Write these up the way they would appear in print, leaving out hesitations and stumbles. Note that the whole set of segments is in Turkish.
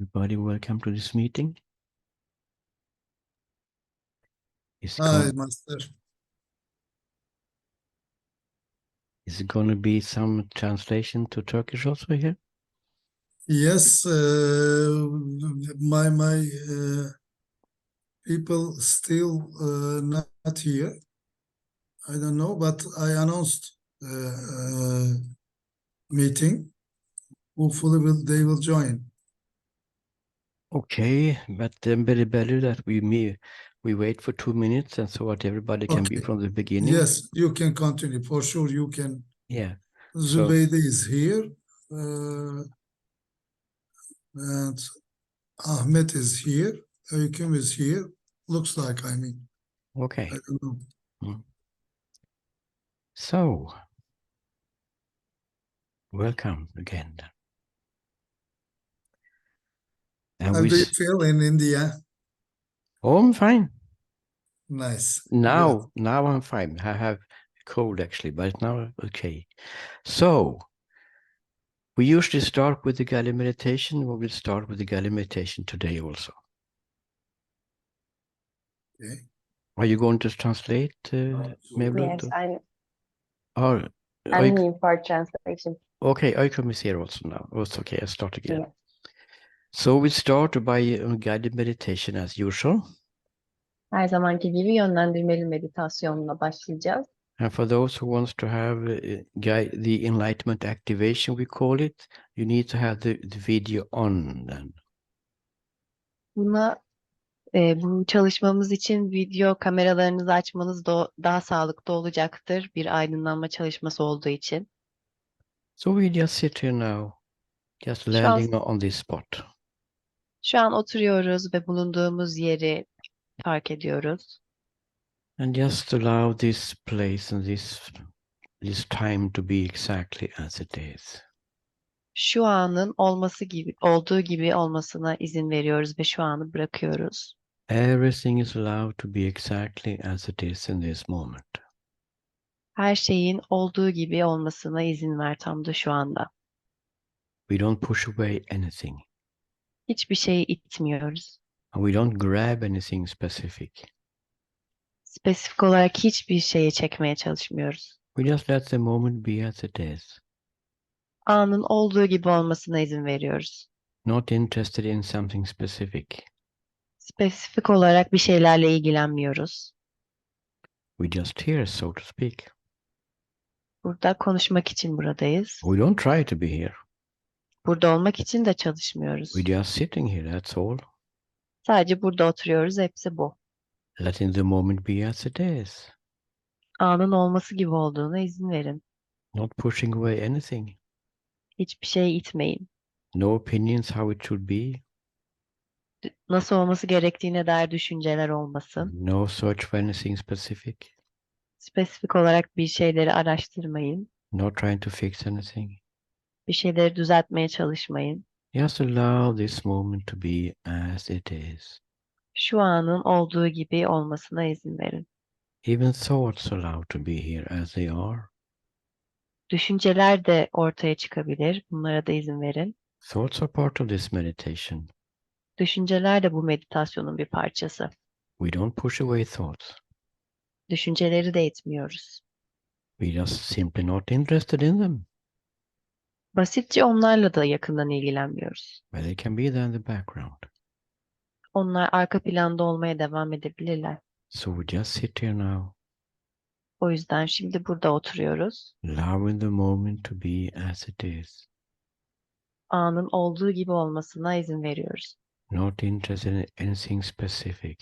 Everybody, welcome to this meeting. Hi, Master. Is it going to be some translation to Turkish also here? Yes, my people still not here. I don't know, but I announced meeting. Hopefully, they will join. Okay, but very better that we wait for 2 minutes and so that everybody can be Okay. from the beginning. Yes, you can continue for sure. You can. Yeah. Zübeyde is here, and Ahmet is here. Öyküm is here. Looks like, I mean. Okay. I don't know. So, welcome again. And How do you feel in India? Oh, I'm fine. Nice. Now I'm fine. I have a cold actually, but now okay. So, we usually start with the guided meditation. We will start with the guided meditation today also. Okay. Are you going to translate, Mevlut? Yes, I'm Or, here for translation. Okay, Öyküm is here also now. Oh, it's okay, I'll start again. Yes. So we start by guided meditation as usual. Her zamanki gibi yönlendirmeli meditasyonla başlayacağız. And for those who wants to have the enlightenment activation, we call it, you need to have the video on then. Bu çalışmamız için video kameralarınızı açmanız daha sağlıklı olacaktır. Bir aydınlanma çalışması olduğu için. So we just sit here now, just landing on this spot. Şu an oturuyoruz ve bulunduğumuz yeri fark ediyoruz. And just allow this place and this time to be exactly as it is. Şu anın olduğu gibi olmasına izin veriyoruz ve şu anı bırakıyoruz. Everything is allowed to be exactly as it is in this moment. Her şeyin olduğu gibi olmasına izin ver tam da şu anda. We don't push away anything. Hiçbir şeyi itmiyoruz. And we don't grab anything specific. Spesifik olarak hiçbir şeye çekmeye çalışmıyoruz. We just let the moment be as it is. Anın olduğu gibi olmasına izin veriyoruz. Not interested in something specific. Spesifik olarak bir şeylerle ilgilenmiyoruz. We just here, so to speak. Burada konuşmak için buradayız. We don't try to be here. Burada olmak için de çalışmıyoruz. We just sitting here, that's all. Sadece burada oturuyoruz, hepsi bu. Letting the moment be as it is. Anın olması gibi olduğuna izin verin. Not pushing away anything. Hiçbir şey itmeyin. No opinions how it should be. Nasıl olması gerektiğine dair düşünceler olmasın. No search for anything specific. Spesifik olarak bir şeyleri araştırmayın. Not trying to fix anything. Bir şeyleri düzeltmeye çalışmayın. Just allow this moment to be as it is. Şu anın olduğu gibi olmasına izin verin. Even thoughts are allowed to be here as they are. Düşünceler de ortaya çıkabilir. Bunlara da izin verin. Thoughts are part of this meditation. Düşünceler de bu meditasyonun bir parçası. We don't push away thoughts. Düşünceleri de etmiyoruz. We just simply not interested in them. Basitçe onlarla da yakından ilgilenmiyoruz. But they can be there in the background. Onlar arka planda olmaya devam edebilirler. So we just sit here now. O yüzden şimdi burada oturuyoruz. Allowing the moment to be as it is. Anın olduğu gibi olmasına izin veriyoruz. Not interested in anything specific.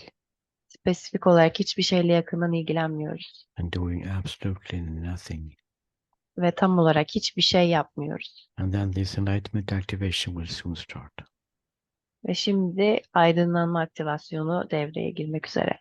Spesifik olarak hiçbir şeyle yakından ilgilenmiyoruz. And doing absolutely nothing. Ve tam olarak hiçbir şey yapmıyoruz. And then this enlightenment activation will soon start. Ve şimdi aydınlanma aktivasyonu devreye girmek üzere.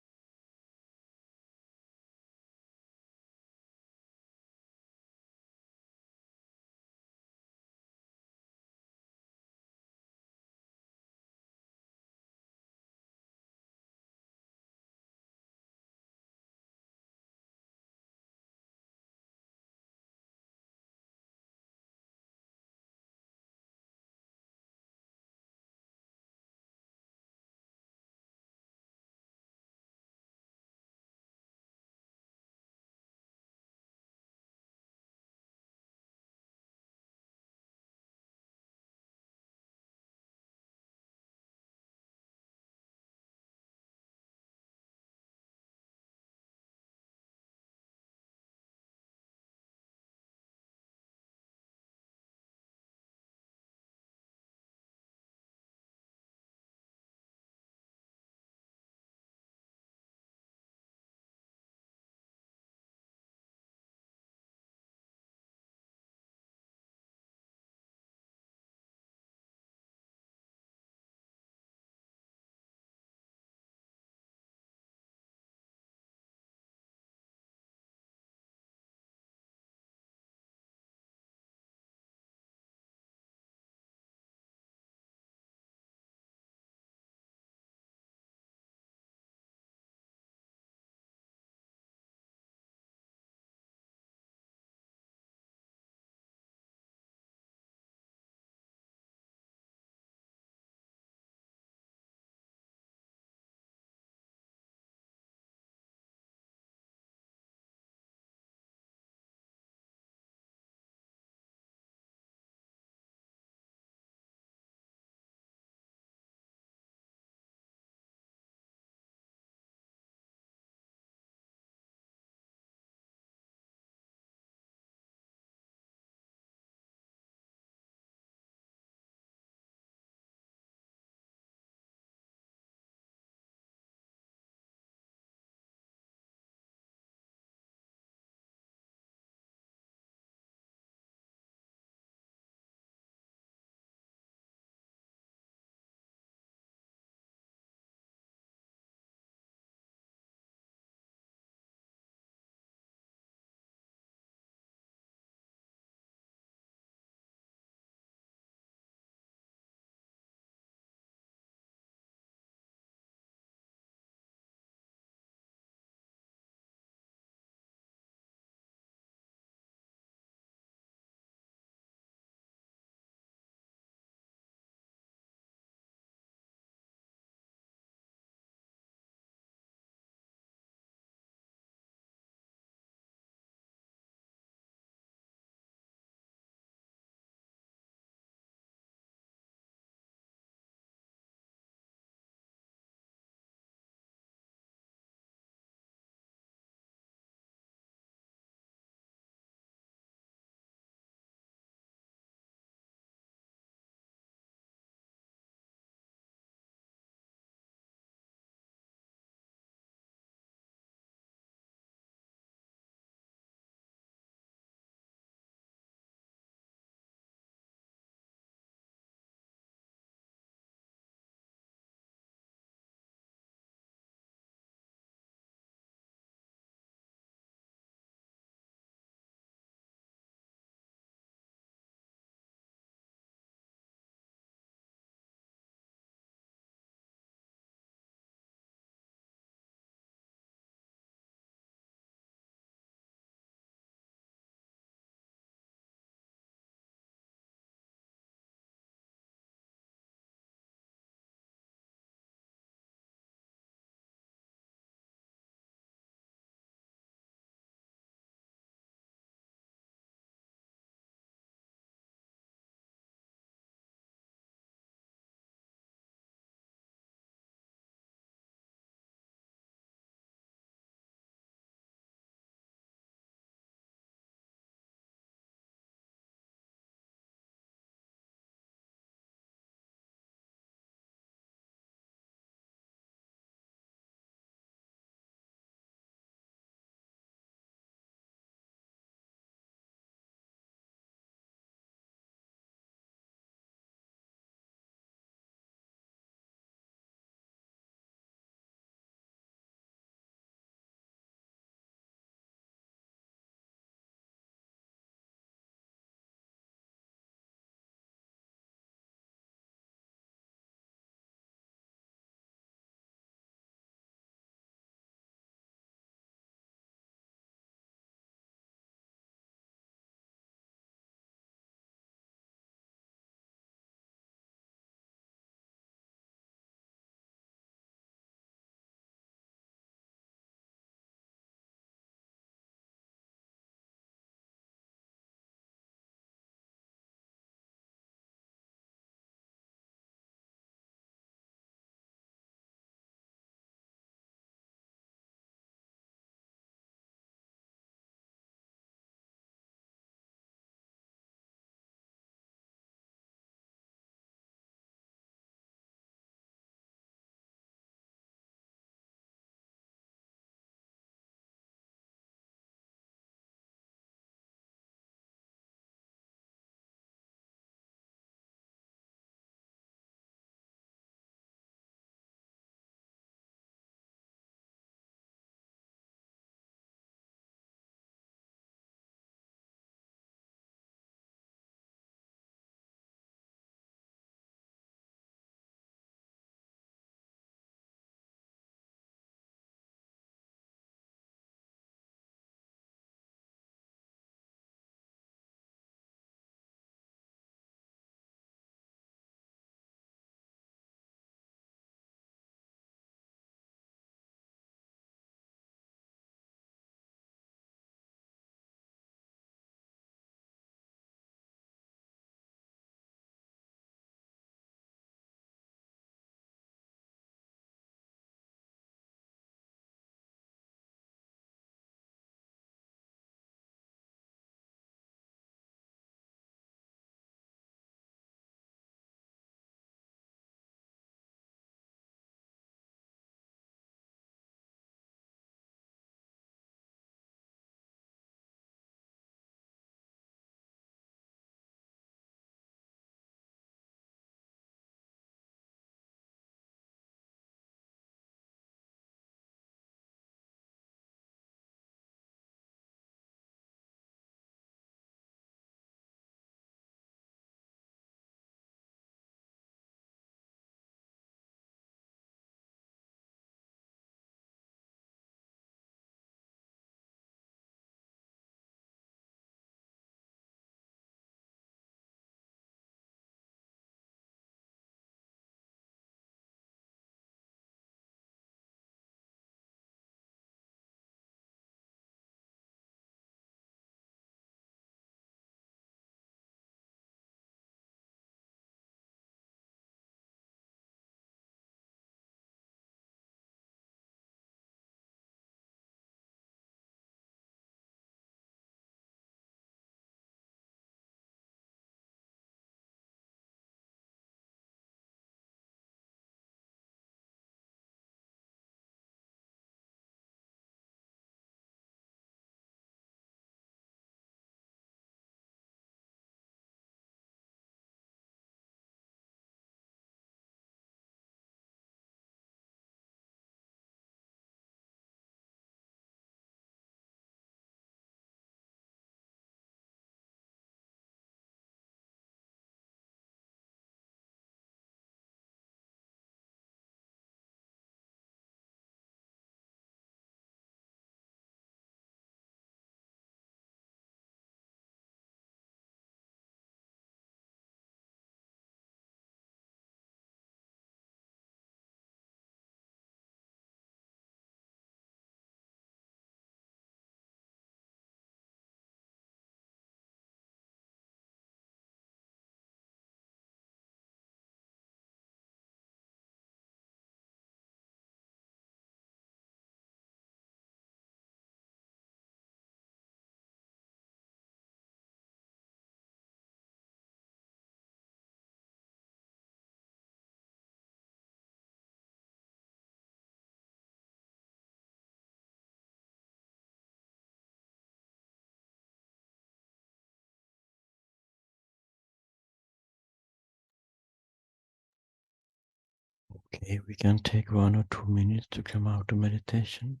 Okay, we can take 1 or 2 minutes to come out of meditation.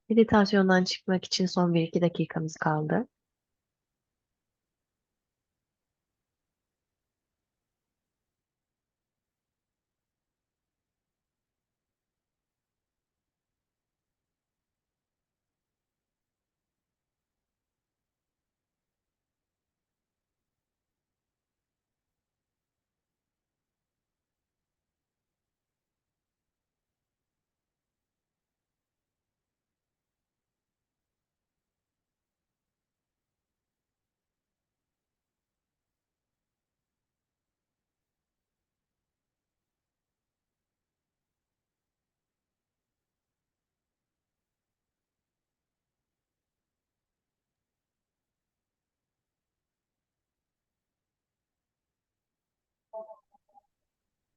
Meditasyondan çıkmak için son 1-2 dakikamız kaldı.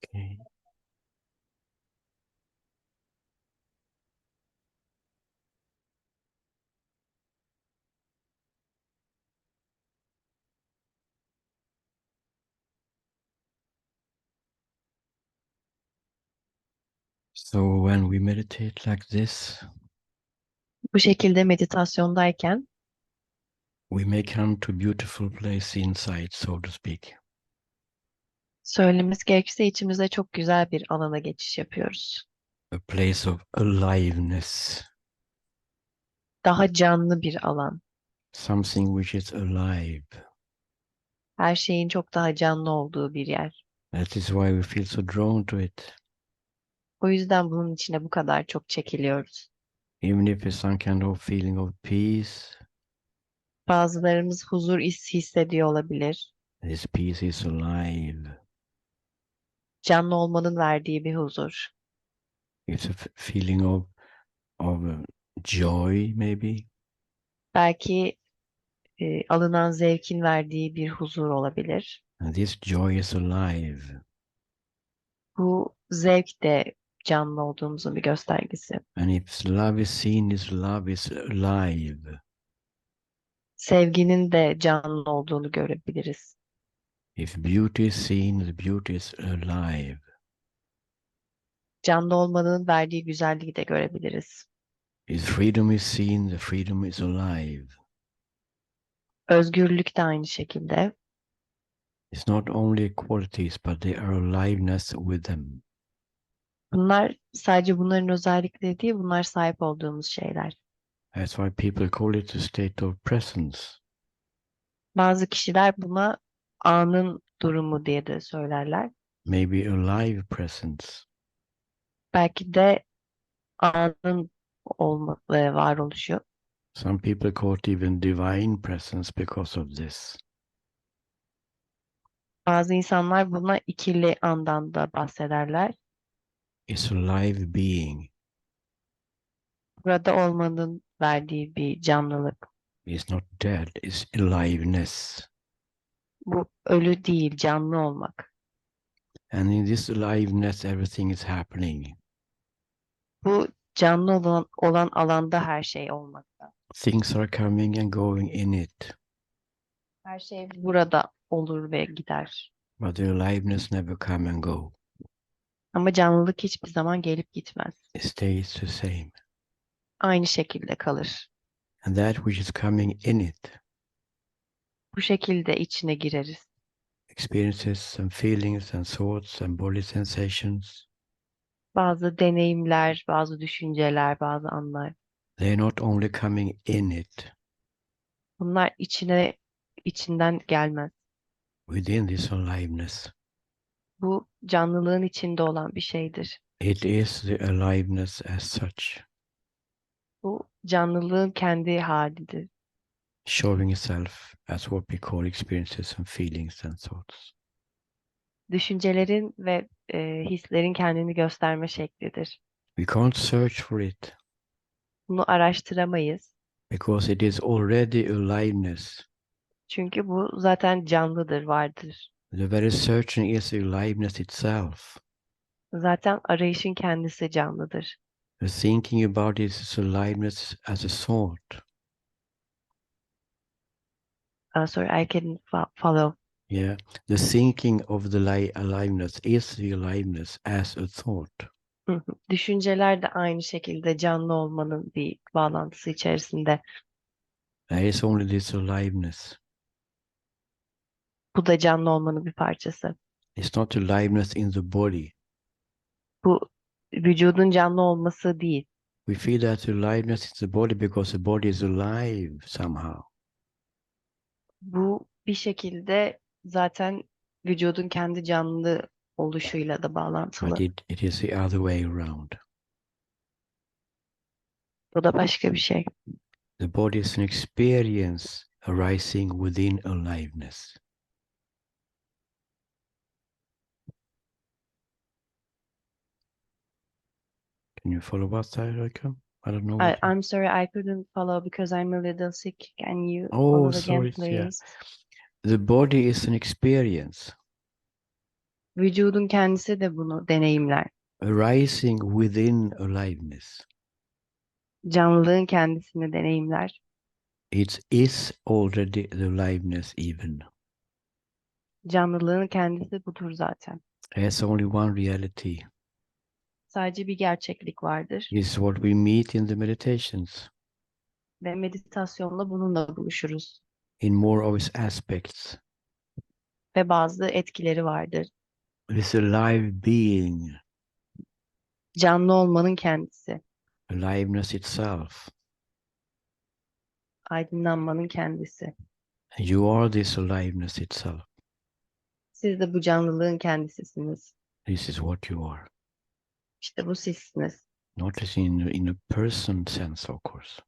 Okay. So when we meditate like this, Bu şekilde meditasyondayken we may come to a beautiful place inside, so to speak. söylememiz gerekirse içimizde çok güzel bir alana geçiş yapıyoruz. A place of aliveness, Daha canlı bir alan. something which is alive. Her şeyin çok daha canlı olduğu bir yer. That is why we feel so drawn to it. O yüzden bunun içine bu kadar çok çekiliyoruz. Even if it's some kind of feeling of peace, Bazılarımız huzur hissediyor olabilir. this peace is alive. Canlı olmanın verdiği bir huzur. It's a feeling of joy, maybe. Belki alınan zevkin verdiği bir huzur olabilir. And this joy is alive. Bu zevk de canlı olduğumuzun bir göstergesi. And if love is seen, this love is alive. Sevginin de canlı olduğunu görebiliriz. If beauty is seen, the beauty is alive. Canlı olmanın verdiği güzelliği de görebiliriz. If freedom is seen, the freedom is alive. Özgürlük de aynı şekilde. It's not only qualities, but they are aliveness with them. Bunlar sadece bunların özellikleri değil, bunlar sahip olduğumuz şeyler. That's why people call it a state of presence. Bazı kişiler buna anın durumu diye de söylerler. Maybe alive presence. Belki de anın varoluşu. Some people call it even divine presence because of this. Bazı insanlar buna ikili andan da bahsederler. It's a live being. Burada olmanın verdiği bir canlılık. It's not dead, it's aliveness. Bu ölü değil, canlı olmak. And in this aliveness, everything is happening. Bu canlı olan alanda her şey olmakta. Things are coming and going in it, Her şey burada olur ve gider. but the aliveness never come and go. Ama canlılık hiçbir zaman gelip gitmez. It stays the same. Aynı şekilde kalır. And that which is coming in it, Bu şekilde içine gireriz. experiences and feelings and thoughts and body sensations, Bazı deneyimler, bazı düşünceler, bazı anlar. they're not only coming in it, Bunlar içinden gelmez. within this aliveness. Bu canlılığın içinde olan bir şeydir. It is the aliveness as such, Bu canlılığın kendi halidir. showing itself as what we call experiences and feelings and thoughts. Düşüncelerin ve hislerin kendini gösterme şeklidir. We can't search for it Bunu araştıramayız. because it is already aliveness. Çünkü bu zaten canlıdır, vardır. The very searching is the aliveness itself. Zaten arayışın kendisi canlıdır. The thinking about it is aliveness as a thought. Sorry, I can follow. Yeah, the thinking of the aliveness is the aliveness as a thought. Hı hı. Düşünceler de aynı şekilde canlı olmanın bir bağlantısı içerisinde. There is only this aliveness. Bu da canlı olmanın bir parçası. It's not aliveness in the body. Bu vücudun canlı olması değil. We feel that aliveness in the body because the body is alive somehow. Bu bir şekilde zaten vücudun kendi canlı oluşuyla da But bağlantılı. it is the other way around. Bu da başka bir şey. The body is an experience arising within aliveness. Can you follow what I reckon? I don't know what you... I'm sorry, I couldn't follow because I'm a little sick. Can you Oh, follow again, sorry. Yeah. please? The body is an experience Vücudun kendisi de bunu deneyimler. arising within aliveness. Canlılığın kendisini deneyimler. It is already the aliveness even. Canlılığın kendisi budur zaten. There's only one reality. Sadece bir gerçeklik vardır. It's what we meet in the meditations, Ve meditasyonla bununla buluşuruz. in more of its aspects. Ve bazı etkileri vardır. This alive being, Canlı olmanın kendisi. aliveness itself. Aydınlanmanın kendisi. You are this aliveness itself. Siz de bu canlılığın kendisisiniz. This is what you are. İşte bu sizsiniz. Not as in a person sense, of course.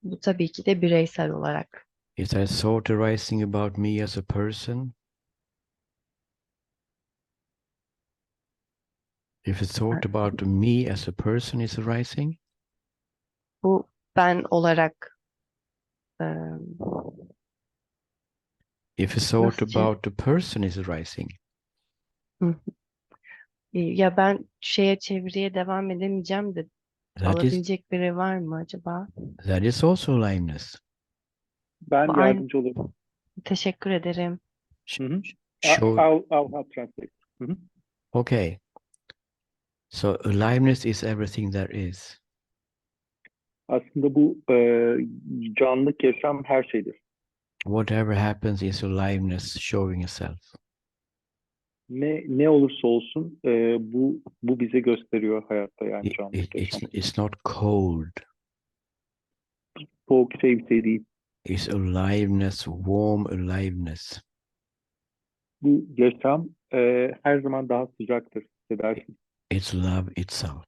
Bu tabii ki de bireysel olarak. Is there thought arising about me as a person? If a thought about me as a person is arising, Bu ben olarak if a thought nasıl about the person is arising, ya ben çeviriye devam edemeyeceğim de that is alabilecek biri var mı acaba? also aliveness. Ben Bu aynı. yardımcı olurum. Teşekkür ederim. Hı hı. Show. I'll help translate. Hı hı. Okay. So aliveness is everything there is. Aslında bu canlılık, yaşam her şeydir. Whatever happens is aliveness showing itself. Ne olursa olsun bu bize gösteriyor hayatta, yani canlılık, yaşam. It's not cold. Soğuk bir şey değil. It's aliveness, warm aliveness. Bu yaşam her zaman daha sıcaktır, hissedersin. It's love itself.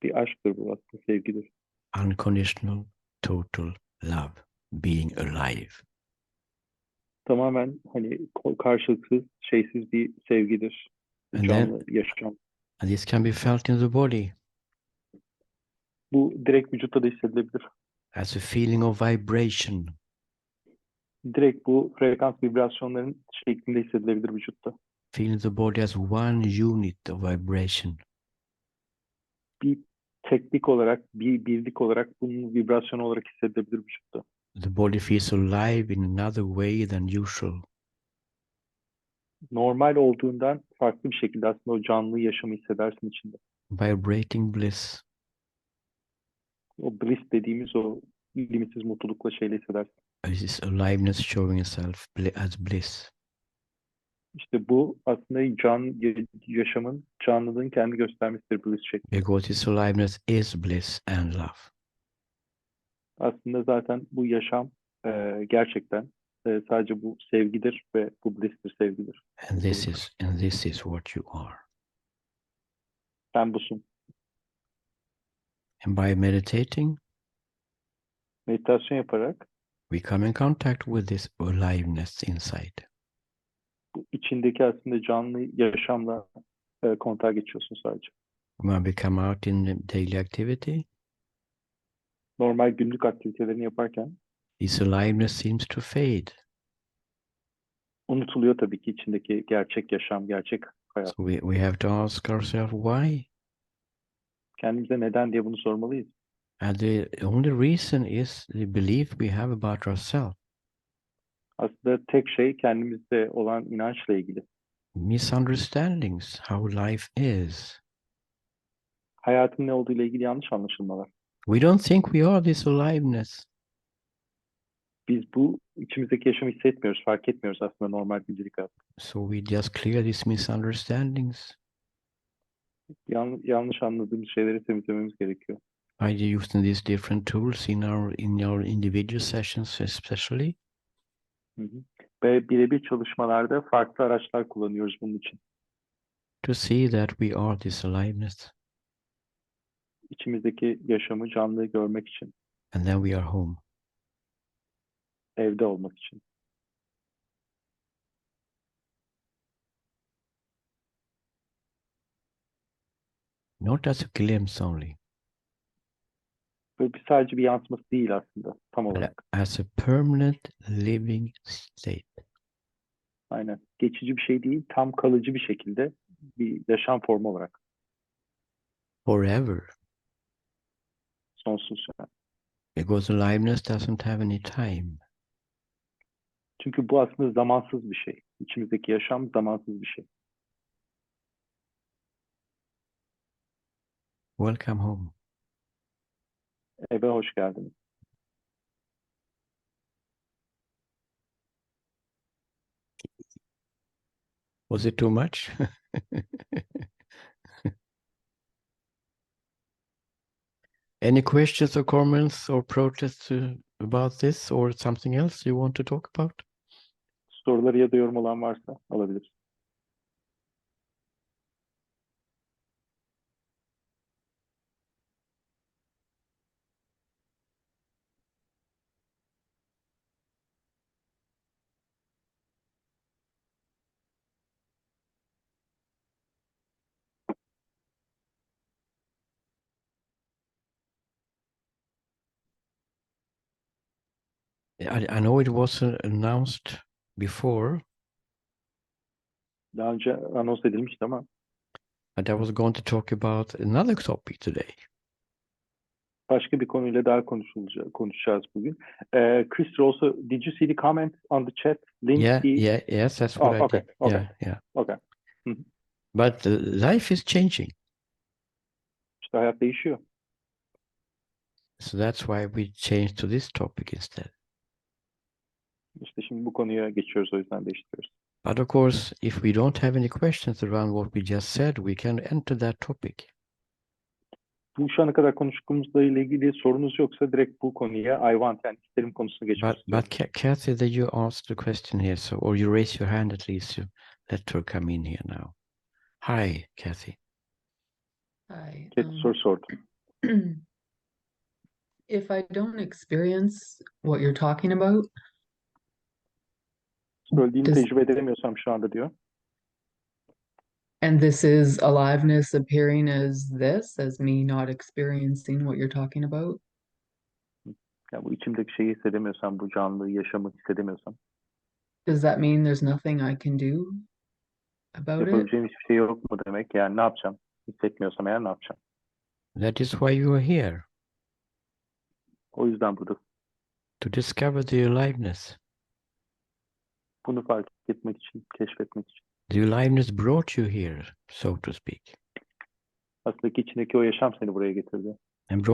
Bir aşktır bu, aslında sevgidir. Unconditional, total love, being alive. Tamamen hani karşılıksız, şeysiz bir sevgidir. And Canlı yaşam. And this can be felt in the body Bu direkt vücutta da hissedilebilir. as a feeling of vibration. Direkt bu frekans vibrasyonların şeklinde hissedilebilir vücutta. Feeling the body as one unit of vibration. Bir teknik olarak, bir birlik olarak bunun vibrasyonu olarak hissedilebilir vücutta. The body feels alive in another way than usual. Normal olduğundan farklı bir şekilde aslında o canlı yaşamı hissedersin içinde. Vibrating bliss. O bliss dediğimiz o limitsiz mutlulukla şeyle hissedersin. This is aliveness showing itself as bliss. İşte bu aslında yaşamın, canlılığın kendi göstermesidir bliss şekli. Because this aliveness is bliss and love. Aslında zaten bu yaşam gerçekten sadece bu sevgidir ve bu bliss'tir, sevgidir. And this is what you are. Sen busun. And by meditating, Meditasyon yaparak we come in contact with this aliveness inside. bu içindeki aslında canlı yaşamla kontağa geçiyorsun sadece. When we come out in the daily activity, Normal günlük aktivitelerini yaparken this aliveness seems to fade. unutuluyor tabii ki içindeki gerçek yaşam, gerçek hayat. So we have to ask ourselves why. Kendimize neden diye bunu sormalıyız. And the only reason is the belief we have about ourselves. Aslında tek şey kendimizde olan inançla ilgili. Misunderstandings, how life is. Hayatın ne olduğu ile ilgili yanlış anlaşılmalar. We don't think we are this aliveness. Biz bu içimizdeki yaşamı hissetmiyoruz, fark etmiyoruz aslında normal gündelik hayat. So we just clear these misunderstandings Yanlış anladığımız şeyleri temizlememiz gerekiyor. by using these different tools in our individual sessions especially. Hı hı. Ve birebir çalışmalarda farklı araçlar kullanıyoruz bunun için. To see that we are this aliveness, İçimizdeki yaşamı canlı görmek için, and then we are home. evde olmak için. Not as a glimpse only, Böyle sadece bir yansıması değil aslında tam but olarak. as a permanent living state. Aynen. Geçici bir şey değil, tam kalıcı bir şekilde bir yaşam formu olarak. Forever. Sonsuz yani. Because aliveness doesn't have any time. Çünkü bu aslında zamansız bir şey. İçimizdeki yaşam zamansız bir şey. Welcome home. Eve hoş geldiniz. Was it too much? Any questions or comments or protests about this or something else you want to talk about? Soruları ya da yorum olan varsa alabiliriz. I know it was announced before, Daha önce anons edilmişti ama but I was going to talk about another topic today. başka bir konuyla daha konuşacağız bugün. Chris also, did you see the comment on the chat? Yes, that's what I okay, did. okay. Yeah. Okay. But life is changing. İşte hayat değişiyor. So that's why we changed to this topic instead. İşte şimdi bu konuya geçiyoruz, o yüzden değiştiriyoruz. But of course, if we don't have any questions around what we just said, we can enter that topic. Bu şu ana kadar konuştuğumuzla ilgili sorunuz yoksa direkt bu konuya I want yani isterim konusuna geçmek istiyorum. But Kathy, that you asked the question here, so or you raise your hand at least, you let her come in here now. Hi, Kathy. Hi. Soru sordu. If I don't experience what you're talking about, Söylediğini Does- tecrübe edemiyorsam şu anda diyor. and this is aliveness appearing as me not experiencing what you're talking about, Yani bu içimdeki şeyi hissedemiyorsam, bu canlı yaşamı hissedemiyorsam, does that mean there's nothing I can do about it? yapabileceğim hiçbir şey yok mu demek? Yani ne yapacağım? Hissetmiyorsam eğer ne yapacağım? That is why you are here, O yüzden burada to discover the aliveness. bunu fark etmek için, keşfetmek için. The aliveness brought you here, so to speak, Aslında içindeki o yaşam seni buraya getirdi. and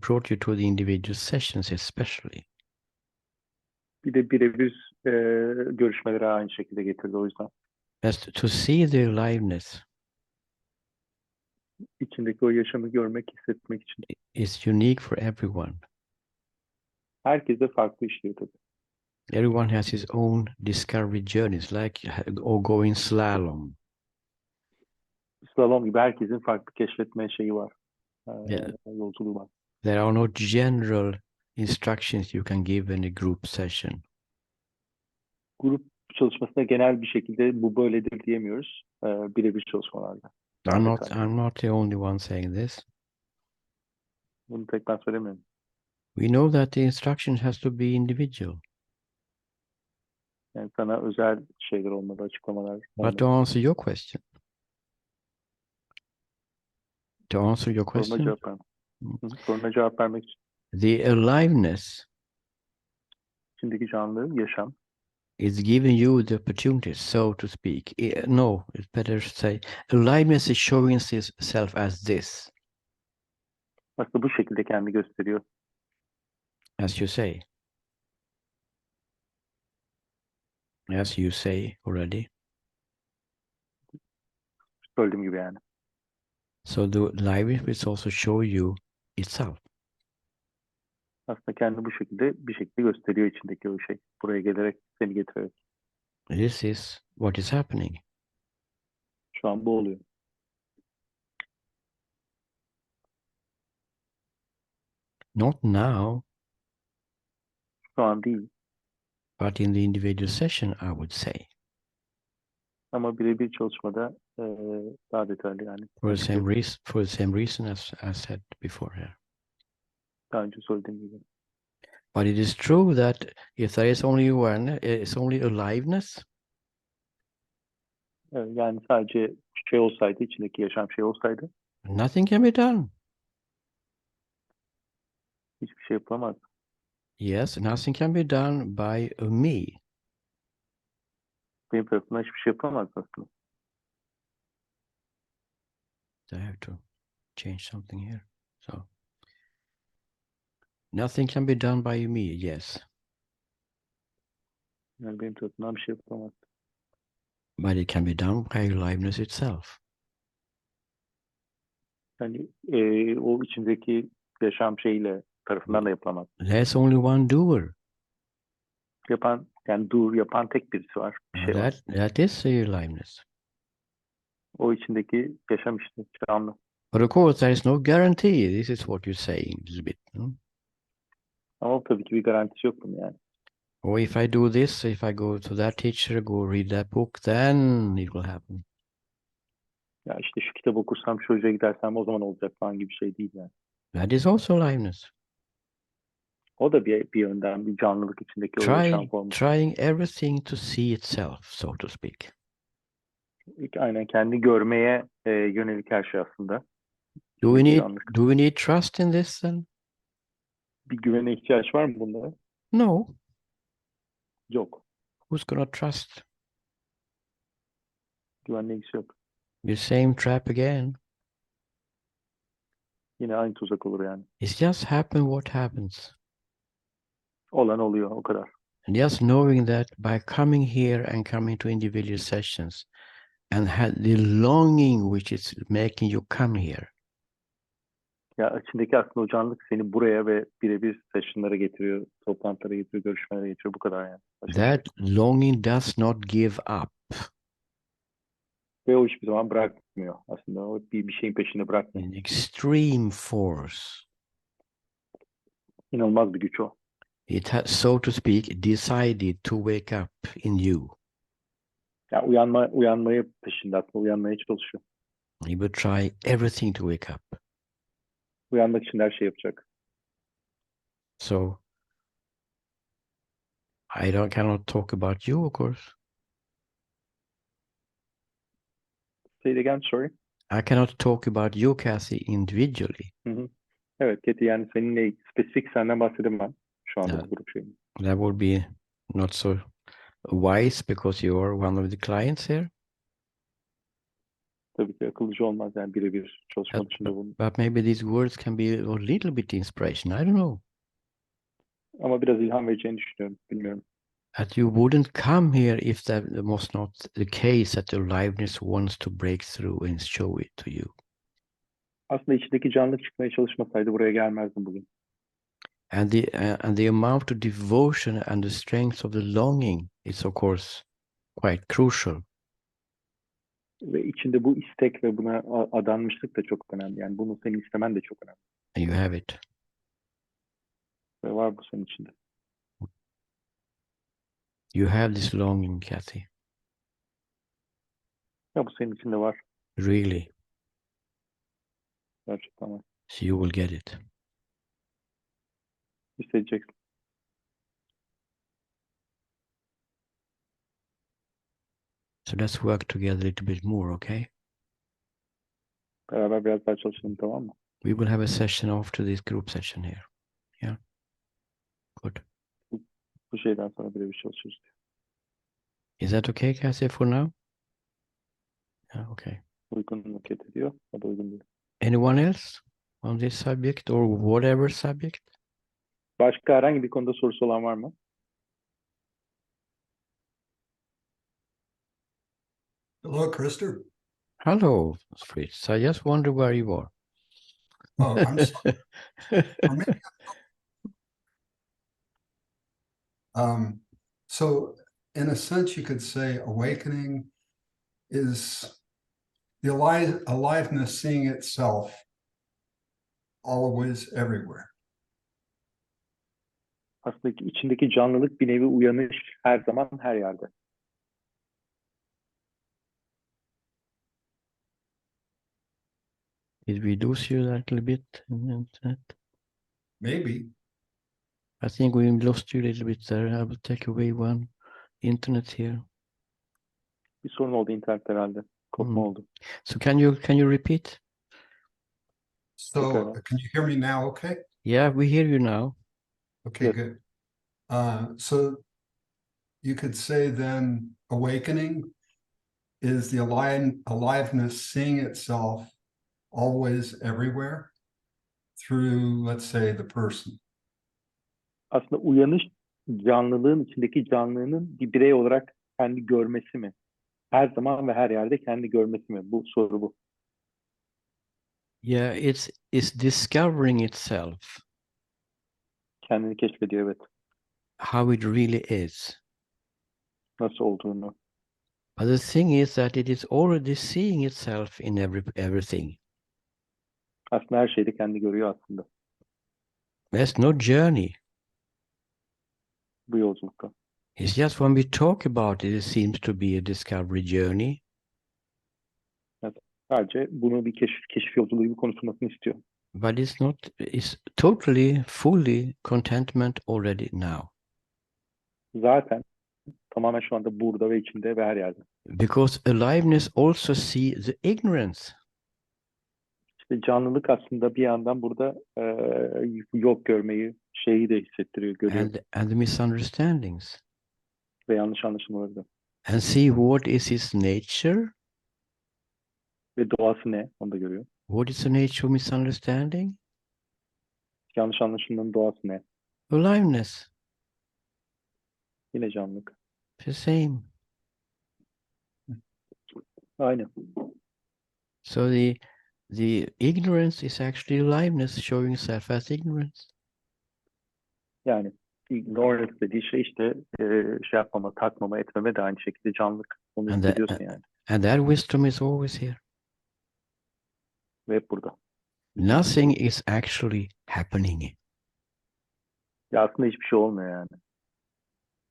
brought you to the individual sessions especially. Bir de birebir görüşmelere aynı şekilde getirdi o yüzden. As to see the aliveness İçindeki o yaşamı görmek, hissetmek için. is unique for everyone. Herkese farklı işliyor tabii. Everyone has his own discovery journeys, like or going slalom. Slalom gibi herkesin farklı keşfetme şeyi var. Yeah. Yolculuğu var. There are no general instructions you can give in a group session. Grup çalışmasına genel bir şekilde bu böyledir diyemiyoruz. Birebir çalışmalarda. I'm not the only one saying this. Bunu tek ben söylemiyorum. We know that the instruction has to be individual. Yani sana özel şeyler olmalı, açıklamalar But to olmalı. answer your question, Soruna cevap vermek. Soruna cevap vermek için. the aliveness İçindeki canlı, yaşam It's giving you the opportunity, so to speak. No, it's better to say aliveness is showing itself as this, Aslında bu şekilde kendi gösteriyor. as you say. As you say already. Söylediğim gibi yani. So the aliveness will also show you itself. Aslında kendi bu şekilde bir şekilde gösteriyor içindeki o şey. Buraya gelerek seni getirerek. This is what is happening. Şu an bu oluyor. Not now, Şu an değil. but in the individual session, I would say. Ama birebir çalışmada daha detaylı yani. For the same reason as I said before here. Daha önce söylediğim gibi. But it is true that if there is only awareness, it's only aliveness, Yani sadece şey olsaydı, içindeki yaşam şey olsaydı nothing can be done. hiçbir şey yapılamaz. Yes, nothing can be done by me. Benim tarafından hiçbir şey yapılamaz aslında. I have to change something here. So nothing can be done by me, yes. Yani benim tarafından bir şey yapılamaz. But it can be done by aliveness itself. Yani o içindeki yaşam şeyiyle tarafından da yapılamaz. There's only one doer. Yapan tek birisi var. Bir şey var. That is the aliveness. O içindeki yaşam işte canlı. But of course, there is no guarantee. This is what you're saying a little bit. Ama tabii ki bir garantisi yok bunun yani. Or if I do this, if I go to that teacher, go read that book, then it will happen. Ya işte şu kitabı okursam, şu hocaya gidersem o zaman olacak falan gibi bir şey değil yani. That is also aliveness. O da bir yönden bir canlılık içindeki o yaşam formu. Trying everything to see itself, so to speak. Aynen kendi görmeye yönelik her şey aslında. Do we Bir need canlılık. do we need trust in this then? Bir güvene ihtiyaç var mı bunda? No. Yok. Who's gonna trust? Güvenle ilgisi yok. The same trap again. Yine aynı tuzak olur yani. It's just happen what happens. Olan oluyor o kadar. And just knowing that by coming here and coming to individual sessions and had the longing which is making you come here. Ya içindeki aslında o canlılık seni buraya ve birebir session'lara getiriyor, toplantılara getiriyor, görüşmelere getiriyor. Bu kadar yani. Başka bir That longing does not give up. Ve o hiçbir zaman bırakmıyor aslında. O bir şeyin peşinde bırakmıyor. An extreme force. İnanılmaz bir güç o. It has, so to speak, decided to wake up in you. Ya uyanmaya peşinde aslında. Uyanmaya çalışıyor. He will try everything to wake up. Uyanmak için her şey yapacak. So cannot talk about you, of course. Say it again, sorry. I cannot talk about you, Kathy, individually. Hı. Evet, Keti, yani seninle spesifik senden bahsedemem şu anda Evet. bu grup şeyini. That would be not so wise because you are one of the clients here. Tabii ki akıllıca olmaz yani birebir çalışma But, dışında bunu. but maybe these words can be a little bit inspiration. I don't know. Ama biraz ilham vereceğini düşünüyorum. Bilmiyorum. That you wouldn't come here if that was not the case, that the aliveness wants to break through and show it to you. Aslında içindeki canlılık çıkmaya çalışmasaydı buraya gelmezdim bugün. And the amount of devotion and the strength of the longing is of course quite crucial. Ve içinde bu istek ve buna adanmışlık da çok önemli. Yani bunu senin istemen de çok önemli. And you have it. Ve var bu senin içinde. You have this longing, Kathy. Ya bu senin içinde var. Really. Gerçekten var. So you will get it. Hissedeceksin. So let's work together a little bit more, okay? Beraber biraz daha çalışalım, tamam mı? We will have a session after this group session here. Yeah. Good. Bu şeyden sonra birebir çalışırız. Is that okay, Cassie, for now? Yeah, okay. Uygunluk ediyor. O da uygun değil. Anyone else on this subject or whatever subject? Başka herhangi bir konuda sorusu olan var mı? Hello, Krister. Hello, Fritz. I just wonder where you are. Oh, I'm sorry. Or maybe, so in a sense, you could say awakening is the aliveness seeing itself always everywhere. Aslında içindeki canlılık bir nevi uyanış her zaman her yerde. Did we lose you a little bit? Maybe. I think we lost you a little bit there. I will take away one internet here. Bir sorun oldu internet herhalde. Kopma oldu. So can you repeat? So Okay. can you hear me now? Okay. Yeah, we hear you now. Okay, Yes. good. So you could say then awakening is the aliveness seeing itself always everywhere through, let's say, the person. Aslında uyanış canlılığın içindeki canlılığın bir birey olarak kendi görmesi mi? Her zaman ve her yerde kendi görmesi mi? Bu soru bu. Yeah, it's discovering itself, Kendini keşfediyor, evet. how it really is. Nasıl olduğunu. But the thing is that it is already seeing itself in everything. Aslında her şeyde kendi görüyor aslında. There's no journey. Bu yolculukta. It's just when we talk about it, it seems to be a discovery journey. Sadece bunu bir keşif yolculuğu gibi konuşulmasını istiyor. But it's totally, fully contentment already now. Zaten tamamen şu anda burada ve içinde ve her yerde. Because aliveness also see the ignorance. İşte canlılık aslında bir yandan burada yok görmeyi, şeyi de hissettiriyor, görüyor And the misunderstandings. ve yanlış anlaşılmaları da. And see what is its nature. Ve doğası ne? Onu da görüyor. What is the nature of misunderstanding? Yanlış anlaşılmanın doğası ne? Aliveness. Yine canlılık. The same. Aynen. So the ignorance is actually aliveness showing itself as ignorance. Yani ignorance dediği şey işte şey yapmama, takmama, etmeme de aynı şekilde canlılık. Onu And hissediyorsun yani. And that wisdom is always here. Ve hep burada. Nothing is actually happening. Ya aslında hiçbir şey olmuyor yani.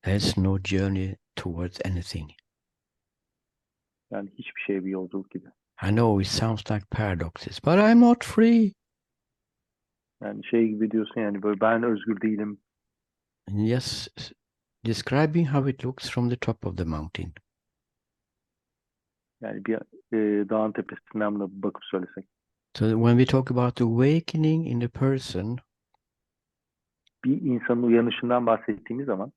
There's no journey towards anything. Yani hiçbir şeye bir yolculuk gibi. I know it sounds like paradoxes, but I'm not free. Yani şey gibi diyorsun yani böyle ben özgür değilim. And yes, describing how it looks from the top of the mountain. Yani bir dağın tepesinden buna bakıp söylesek. So when we talk about awakening in a person, Bir insanın uyanışından bahsettiğimiz zaman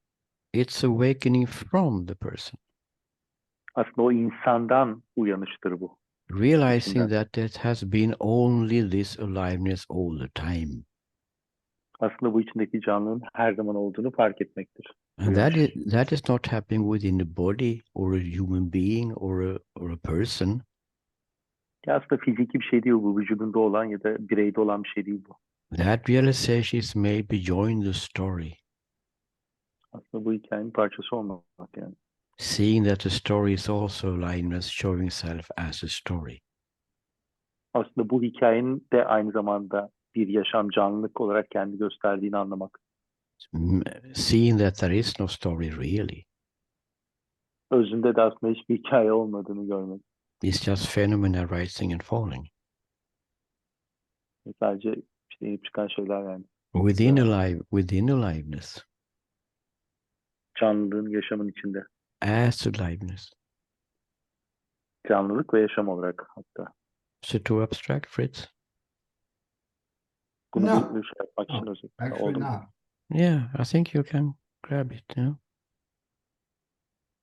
it's awakening from the person. aslında o insandan uyanıştır bu. Realizing İçinden. that it has been only this aliveness all the time. Aslında bu içindeki canlının her zaman olduğunu fark etmektir. And Uyanış. that is not happening within the body or a human being or a person. Ya aslında fiziki bir şey değil bu. Vücudunda olan ya da bireyde olan bir şey değil bu. That realization is maybe join the story. Aslında bu hikayenin parçası olmak yani. Seeing that the story is also aliveness showing itself as a story. Aslında bu hikayenin de aynı zamanda bir yaşam canlılık olarak kendi gösterdiğini anlamak. Seeing that there is no story really. Özünde de aslında hiçbir hikaye olmadığını görmek. It's just phenomena rising and falling. Sadece işte inip çıkan şeyler yani. Within aliveness. Canlılığın yaşamın içinde. As aliveness. Canlılık ve yaşam olarak hatta. Is it too abstract, Fritz? Bunu No. bir şey yapmak için özellikle Actually oldu mu? not. Yeah, I think you can grab it. You know?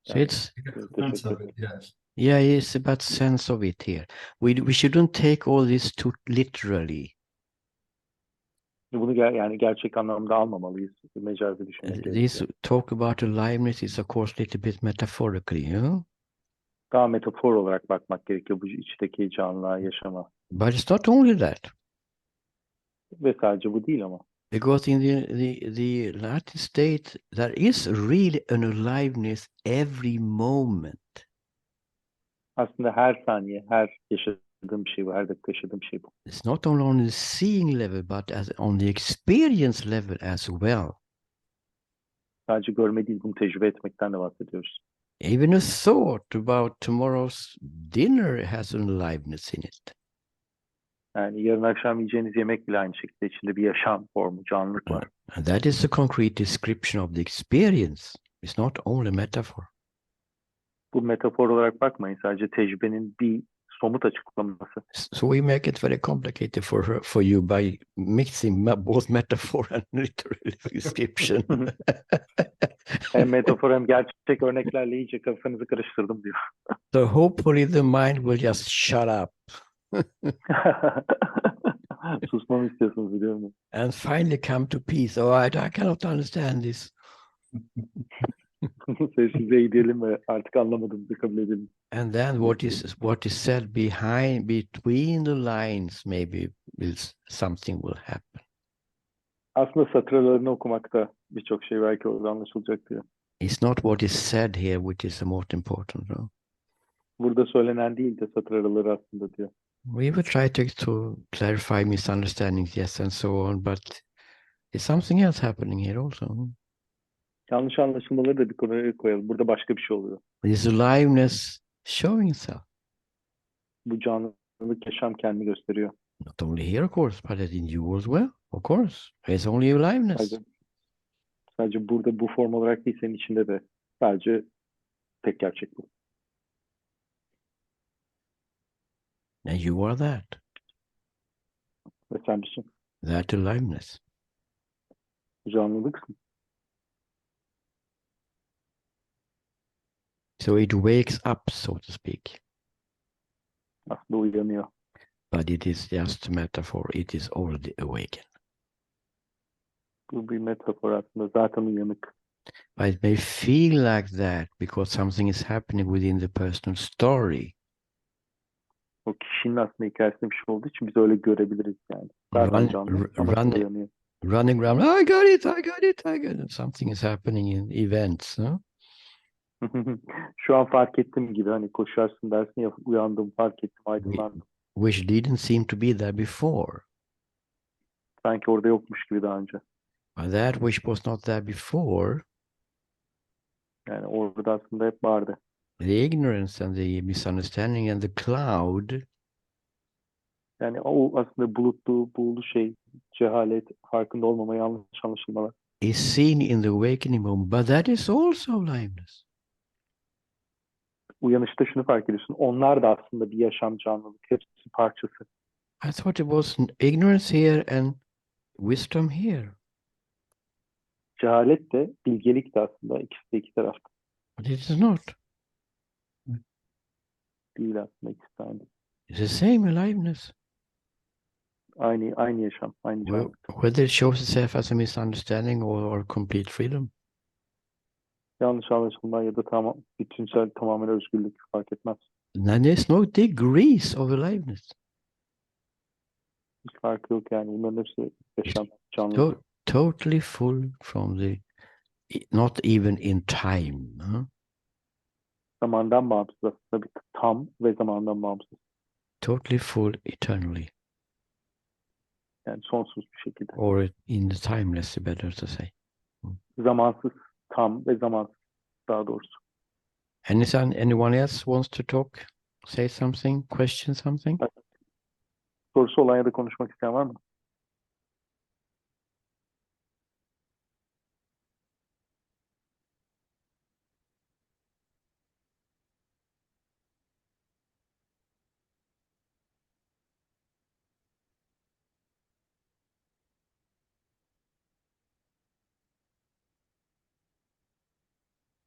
So it's, You get the Teşekkür sense of ederim. it, yes. yeah, it's about sense of it here. We shouldn't take all this too literally. Bunu yani gerçek anlamda almamalıyız. Mecazi düşünmek This gerekiyor. talk about aliveness is of course a little bit metaphorically, you know? Daha metafor olarak bakmak gerekiyor bu içteki canlılığa, yaşama. But it's not only that. Ve sadece bu değil ama. Because in the Latin state, there is really an aliveness every moment. Aslında her saniye, her yaşadığım şey bu, her dakika yaşadığım şey bu. It's not only on the seeing level, but on the experience level as well. Sadece görme değil, bunu tecrübe etmekten de bahsediyoruz. Even a thought about tomorrow's dinner has an aliveness in it. Yani yarın akşam yiyeceğiniz yemek bile aynı şekilde içinde bir yaşam formu, canlılık var. And that is a concrete description of the experience. It's not only metaphor. Bu metafor olarak bakmayın, sadece tecrübenin bir somut açıklaması. So we make it very complicated for you by mixing both metaphor and literal description. Hem metafor hem gerçek örneklerle iyice kafanızı karıştırdım diyor. So hopefully the mind will just shut up Susmamı istiyorsunuz biliyor musun? and finally come to peace. Oh, I cannot understand this. Sessizliğe gidelim ve artık anlamadığımızı kabul edelim. And then what is said between the lines maybe something will happen. Aslında satır aralarını okumakta birçok şey belki orada anlaşılacak diyor. It's not what is said here which is the most important. No? Burada söylenen değil de satır araları aslında diyor. We will try to clarify misunderstandings, yes, and so on, but there's something else happening here also. Yanlış anlaşılmaları da bir konuya koyalım. Burada başka bir şey oluyor. This aliveness showing itself, Bu canlılık, yaşam kendini gösteriyor. not only here, of course, but in you as well, of course. It's only aliveness. Sadece burada bu form olarak değil, senin içinde de sadece tek gerçek bu. And you are that Ve sen misin? that aliveness. Canlılıksın. So it wakes up, so to speak. Aslında uyanıyor. But it is just a metaphor. It is already awakened. Bu bir metafor aslında. Zaten uyanık. But it may feel like that because something is happening within the personal story. O kişinin aslında hikayesinde bir şey olduğu için biz öyle görebiliriz yani. Zaten canlı ama uyanıyor. Running around, I got it, I got it, I got it. Something is happening in events. Huh? Şu an fark ettim gibi, hani koşarsın dersin ya, uyandım, fark ettim, aydınlandım. Which didn't seem to be there before. Sanki orada yokmuş gibi daha önce. But that which was not there before, Yani orada aslında hep vardı. the ignorance and the misunderstanding and the cloud, Yani o aslında buğulu şey, cehalet, farkında olmama, yanlış anlaşılmalar. is seen in the awakening moment. But that is also aliveness. Uyanışta şunu fark ediyorsun. Onlar da aslında bir yaşam, canlılık. Hepsi parçası. I thought it was ignorance here and wisdom here. Cehalet de, bilgelik de aslında ikisi de iki tarafta. But it is not. Değil aslında, ikisi de aynı. It's the same aliveness. Aynı yaşam, aynı canlılık. Whether it shows itself as a misunderstanding or complete freedom. Yanlış anlaşılma ya da bütünsel, tamamen özgürlük fark etmez. And there's no degrees of aliveness. Hiç farkı yok yani. Bunların hepsi yaşam, canlılık. Totally full from not even in time. Huh? Zamandan bağımsız aslında, bir tam ve zamandan bağımsız. Totally full eternally. Yani sonsuz bir şekilde. Or in the timeless, better to say. Zamansız, tam ve zamansız daha doğrusu. Anyone else wants to talk? Say something? Question something? Sorusu olan ya da konuşmak isteyen var mı?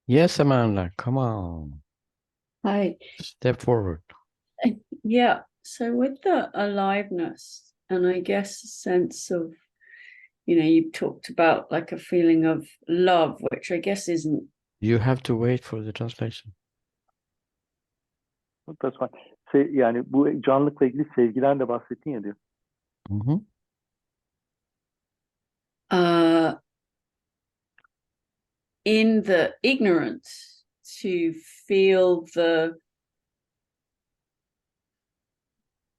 Yes, Amanda, come on, Hi. step forward. Yeah. So with the aliveness, and I guess a sense of, you talked about like a feeling of love, which I guess isn't. You have to wait for the translation. That's fine. Yani bu canlılıkla ilgili sevgiden de bahsettin ya diyor. Mhm. In the ignorance to feel the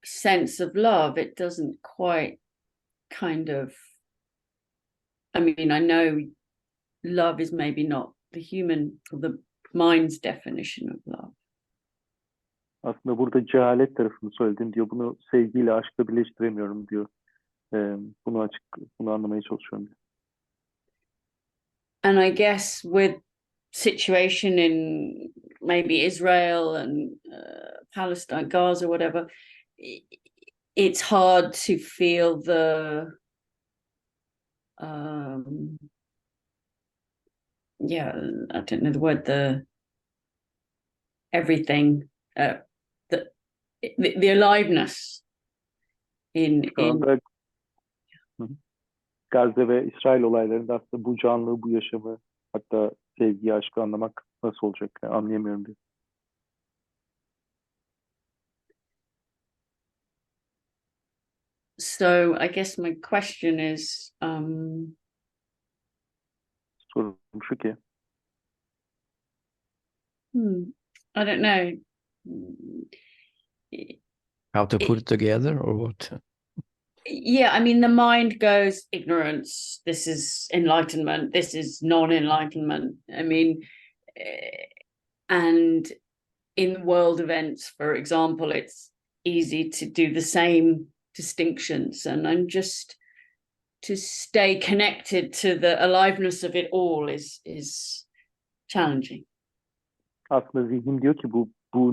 sense of love, it doesn't quite kind of, I mean, I know love is maybe not the human or the mind's definition of love. Aslında burada cehalet tarafını söyledin diyor. Bunu sevgiyle aşkla birleştiremiyorum diyor. Bunu anlamaya çalışıyorum diyor. And I guess with situation in maybe Israel and Palestine, Gaza, whatever, it's hard to feel the yeah, I don't know the word, the everything, the aliveness in Şu anda Gazze ve İsrail olaylarında aslında bu canlılığı, bu yaşamı, hatta sevgiyi, aşkı anlamak nasıl olacak? Yani anlayamıyorum diyor. So I guess my question is, Sorum şu ki, I don't know. How to put it together or what? Yeah, I mean, the mind goes ignorance. This is enlightenment. This is non-enlightenment. I mean, and in world events, for example, it's easy to do the same distinctions. And I'm just to stay connected to the aliveness of it all is challenging. aslında zihnim diyor ki bu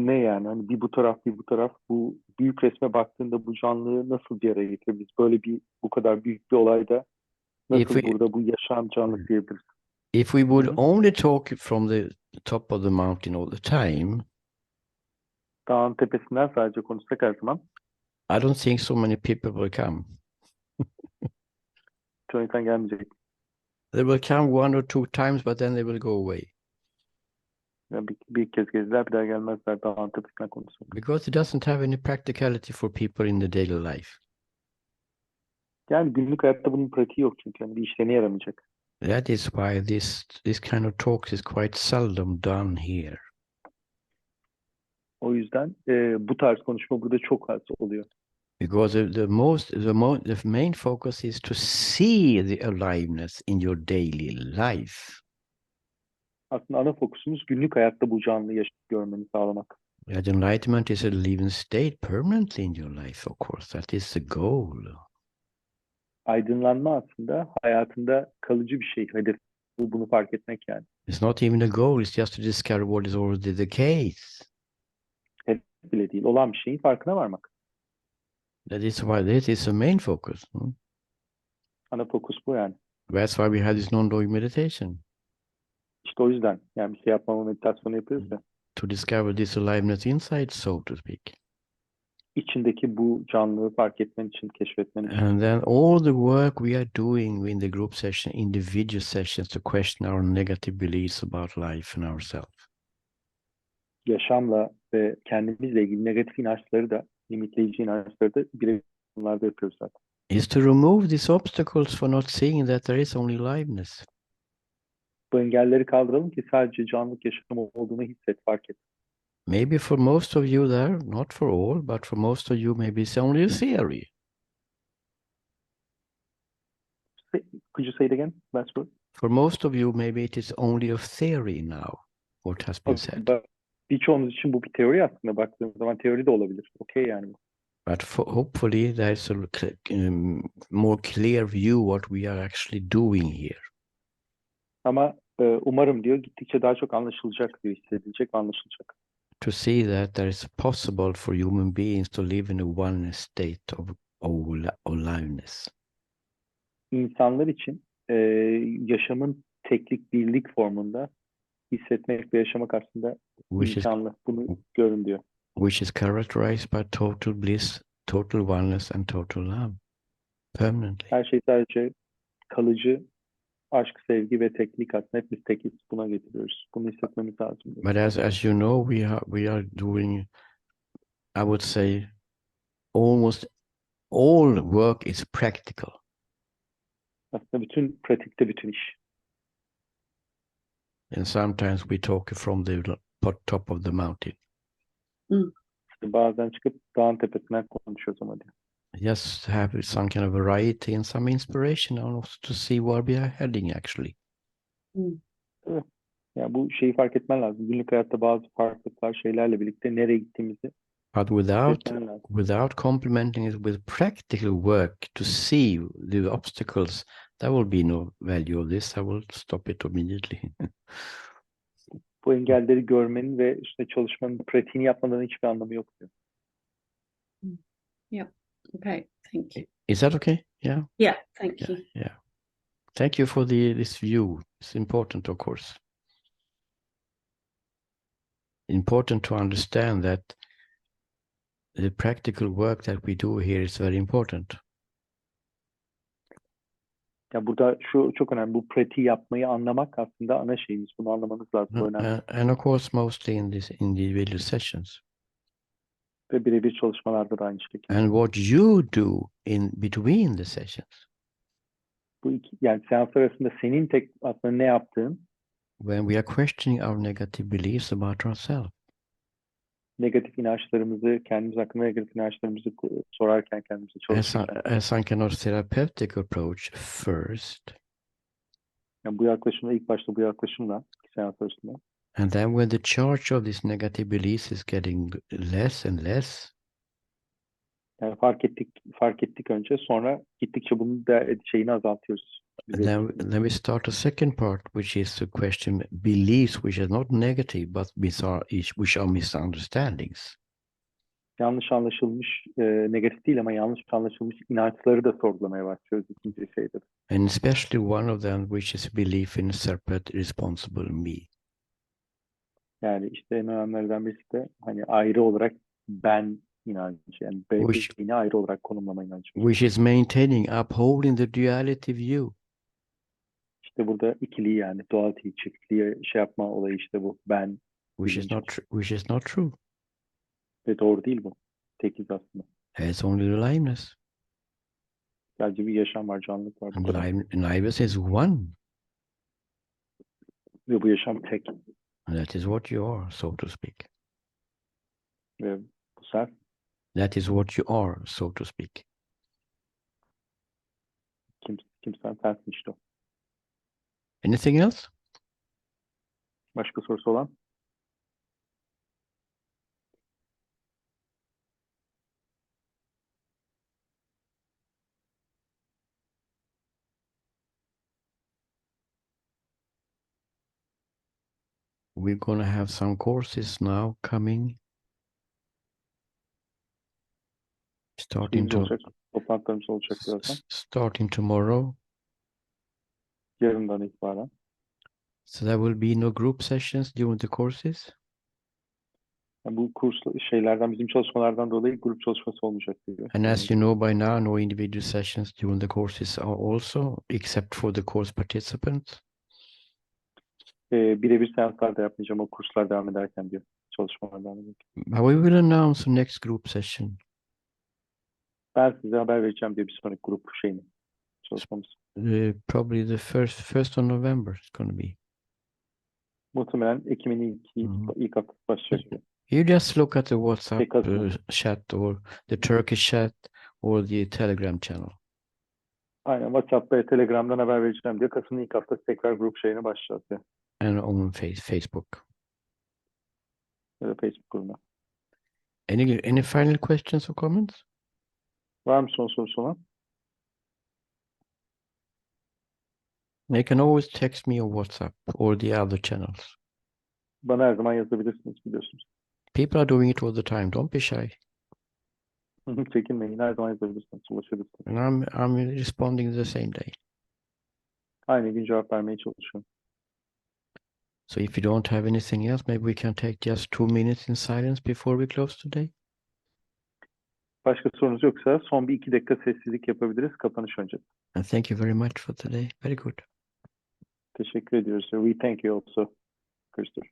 ne yani? Hani bir bu taraf, bir bu taraf. Bu büyük resme baktığında bu canlılığı nasıl bir araya getirebiliriz? Bu kadar büyük bir olayda nasıl burada bu yaşam canlılık diyebiliriz? If we would only talk from the top of the mountain all the time, Dağın tepesinden sadece konuşsak her zaman I don't think so many people will come. çoğu insan gelmeyecek. They will come one or two times, but then they will go away. Yani bir kez gezdiler, bir daha gelmezler dağın tepesinden konuşsak. Because it doesn't have any practicality for people in the daily life. Yani günlük hayatta bunun pratiği yok çünkü. Yani bir işlerine yaramayacak. That is why this kind of talks is quite seldom done here. O yüzden bu tarz konuşma burada çok az oluyor. Because the main focus is to see the aliveness in your daily life. Aslında ana fokusumuz günlük hayatta bu canlıyı görmeni sağlamak. That enlightenment is a living state permanently in your life, of course. That is the goal. Aydınlanma aslında hayatında kalıcı bir şey. Hedef bunu fark etmek yani. It's not even a goal, it's just to discover what is already the case. Hedef bile değil. Olan bir şeyin farkına varmak. That is why this is the main focus. Ana fokus bu yani. That's why we have this non-doing meditation. İşte o yüzden yani bir şey yapmama meditasyonu yapıyoruz ya. To discover this aliveness inside, so to speak. İçindeki bu canlılığı fark etmen için, keşfetmen için. And then all the work we are doing in the group session, individual sessions, to question our negative beliefs about life and ourselves. Yaşamla ve kendimizle ilgili negatif inançları da, limitleyici inançları da bunlarda yapıyoruz zaten. Is to remove these obstacles for not seeing that there is only aliveness. Bu engelleri kaldıralım ki sadece canlılık yaşamı olduğunu hisset, fark et. Maybe for most of you there, not for all, but for most of you, maybe it's only a theory. Could you say it again? Last word. For most of you, maybe it is only a theory now, what has been said. Birçoğumuz için bu bir teori aslında. Baktığımız zaman teori de olabilir. Okay yani. But hopefully there's a more clear view what we are actually doing here. Ama umarım diyor gittikçe daha çok anlaşılacak diyor, hissedilecek ve anlaşılacak. To see that there is possible for human beings to live in a oneness state of aliveness. İnsanlar için yaşamın teklik, birlik formunda hissetmek ve yaşamak aslında which is imkanlı. Bunu görün diyor. which is characterized by total bliss, total oneness, and total love, permanently. Her şey sadece kalıcı aşk, sevgi ve teklik aslında. Hepimiz tekiz. Buna getiriyoruz. Bunu hissetmemiz lazım diyor. But as you know, we are doing, I would say, almost all work is practical. Aslında bütün pratikte bütün iş. And sometimes we talk from the top of the mountain. İşte bazen çıkıp dağın tepesinden konuşuyoruz ama diyor. Just have some kind of variety and some inspiration and also to see where we are heading actually. Yani bu şeyi fark etmen lazım. Günlük hayatta bazı farklılıklar şeylerle birlikte nereye gittiğimizi But without hissetmen lazım. without complementing it with practical work to see the obstacles, there will be no value of this. I will stop it immediately. Bu engelleri görmenin ve işte çalışmanın pratiğini yapmadan hiçbir anlamı yok diyor. Okay, thank you. Is that okay? Yeah. Yeah, thank you. Yeah. Thank you for this view. It's important, of course. Important to understand that the practical work that we do here is very important. Ya burada şu çok önemli. Bu pratiği yapmayı anlamak aslında ana şeyimiz. Bunu anlamanız lazım. Bu önemli. And of course, mostly in these individual sessions. Ve birebir çalışmalarda da aynı şekilde. And what you do in between the sessions, Bu iki, yani seans arasında senin tek aslında ne yaptığın, when we are questioning our negative beliefs about ourselves, negatif inançlarımızı, kendimiz hakkında negatif inançlarımızı sorarken, kendimize çalışırken. as some kind of therapeutic approach first, Yani bu yaklaşımla, ilk başta bu yaklaşımla seans arasında. and then when the charge of these negative beliefs is getting less and less, Yani fark ettik önce, sonra gittikçe bunun da şeyini azaltıyoruz. then we start a second part, which is to question beliefs which are not negative, but which are misunderstandings. Yanlış anlaşılmış, negatif değil ama yanlış anlaşılmış inançları da sorgulamaya başlıyoruz ikinci şeyde. And especially one of them, which is belief in a separate, responsible me. Yani işte en önemlilerden birisi de hani ayrı olarak ben inancı. Yani beni ayrı olarak konumlama inancı. Which is maintaining, upholding the duality view. İşte burada ikiliği yani duality, çiftliği şey yapma olayı işte bu. Ben Which is not true. ve doğru değil bu. Tekiz aslında. It's only aliveness. Sadece bir yaşam var, canlılık var. Bu And kadar. aliveness is one. Ve bu yaşam tek. And that is what you are, so to speak. Ve bu sen. That is what you are, so to speak. Kimsen sensin işte o. Anything else? Başka sorusu olan? We're going to have some courses now coming. Toplantılarımız olacak birazdan. Starting tomorrow. Yarından itibaren. So there will be no group sessions during the courses. Yani bu kurs şeylerden, bizim çalışmalardan dolayı grup çalışması olmayacak diyor. And as you know by now, no individual sessions during the courses are also, except for the course participants. Birebir seanslar da yapmayacağım o kurslar devam ederken diyor. Çalışmalar devam ederken. But we will announce the next group session. Ben size haber vereceğim diye bir sonraki grup şeyini. Çalışmamız. Probably the first of November it's going to be. Muhtemelen Ekim'in ilk haftası başlayacak diyor. You just look at the WhatsApp chat or the Turkish chat or the Telegram channel. Aynen WhatsApp ve Telegram'dan haber vereceğim diyor. Kasım'ın ilk haftası tekrar grup şeyine başlayacağız diyor. And on Facebook. Ya da Facebook grubuna. Any final questions or comments? Var mı son sorusu olan? You can always text me on WhatsApp or the other channels. Bana her zaman yazabilirsiniz biliyorsunuz. People are doing it all the time. Don't be shy. Çekinmeyin. Her zaman yazabilirsiniz. Ulaşabilirsiniz. And I'm responding the same day. Aynı gün cevap vermeye çalışıyorum. So if you don't have anything else, maybe we can take just 2 minutes in silence before we close today. Başka sorunuz yoksa son bir 2 dakika sessizlik yapabiliriz kapanış öncesi. And thank you very much for today. Very good. Teşekkür ediyoruz. We thank you also, Christopher.